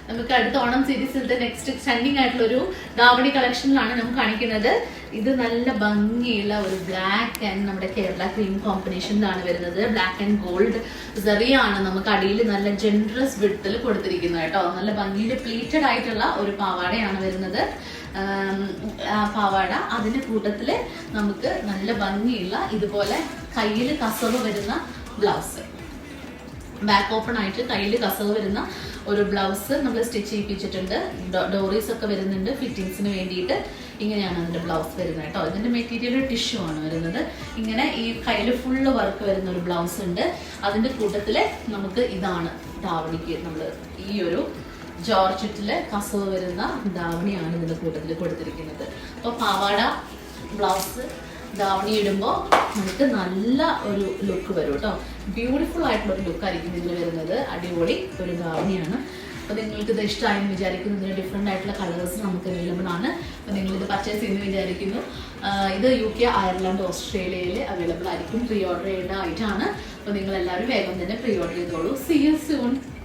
നമുക്ക് അടുത്ത Onam സീരീസിലത്തെ next trending ആയിട്ടുള്ള ഒരു ധാവണി കളക്ഷനിലാണ് നമുക്ക് കാണിക്കുന്നത്. ഇത് നല്ല ഭംഗിയുള്ള ഒരു ബ്ലാക്ക് ആൻഡ് നമ്മുടെ കേരള ക്രീം കോമ്പിനേഷനിലാണ് വരുന്നത്. ബ്ലാക്ക് ആൻഡ് ഗോൾഡ് സെറിയാണ് നമുക്ക് അടിയിൽ നല്ല ജെൻറസ് വിഡ്ത്തിൽ കൊടുത്തിരിക്കുന്നത് കേട്ടോ. നല്ല ഭംഗിയിൽ പ്ലീറ്റഡ് ആയിട്ടുള്ള ഒരു പാവാടയാണ് വരുന്നത്. പാവാട അതിന്റെ കൂട്ടത്തില് നമുക്ക് നല്ല ഭംഗിയുള്ള ഇതുപോലെ കയ്യിൽ കസവ് വരുന്ന ബ്ലൗസ്, ബാക്ക് ഓപ്പൺ ആയിട്ട് കയ്യിൽ കസവ് വരുന്ന ഒരു ബ്ലൗസ് നമ്മൾ സ്റ്റിച്ച് ചെയ്യിപ്പിച്ചിട്ടുണ്ട്. ഡോറീസ് ഒക്കെ വരുന്നുണ്ട് ഫിറ്റിങ്സിന് വേണ്ടിയിട്ട്. ഇങ്ങനെയാണ് അതിന്റെ ബ്ലൗസ് വരുന്നത് കേട്ടോ. ഇതിന്റെ മെറ്റീരിയൽ ടിഷ്യൂ ആണ് വരുന്നത്. ഇങ്ങനെ ഈ കയ്യിൽ ഫുള്ള് വർക്ക് വരുന്ന ഒരു ബ്ലൗസ് ഉണ്ട്. അതിന്റെ കൂട്ടത്തില് നമുക്ക് ഇതാണ് ധാവണിക്ക് നമ്മൾ ഈ ഒരു ജോർജറ്റില് കസവ് വരുന്ന ധാവണിയാണ് ഇതിന്റെ കൂട്ടത്തിൽ കൊടുത്തിരിക്കുന്നത്. അപ്പോൾ പാവാട ബ്ലൗസ് ധാവണി ഇടുമ്പോൾ നമുക്ക് നല്ല ഒരു ലുക്ക് വരും കേട്ടോ. ബ്യൂട്ടിഫുൾ ആയിട്ടുള്ള ഒരു ലുക്കായിരിക്കും ഇതിൽ വരുന്നത്. അടിപൊളി ഒരു ധാവണിയാണ്. അപ്പോൾ നിങ്ങൾക്ക് ഇത് ഇഷ്ടമായെന്ന് വിചാരിക്കുന്നു. ഇതിന് ഡിഫറെൻ്റ് ആയിട്ടുള്ള കളേഴ്സ് നമുക്ക് അവൈലബിൾ ആണ്. അപ്പോൾ നിങ്ങളിത് പർച്ചേസ് ചെയ്യുന്നു വിചാരിക്കുന്നു. ഇത് UK, അയർലൻഡ്, ഓസ്ട്രേലിയയിൽ അവൈലബിൾ ആയിരിക്കും. പ്രീ ഓർഡർ ചെയ്യേണ്ട ആയിട്ടാണ്. അപ്പോൾ നിങ്ങളെല്ലാവരും വേഗം തന്നെ പ്രീ ഓർഡർ ചെയ്തോളൂ. See you soon.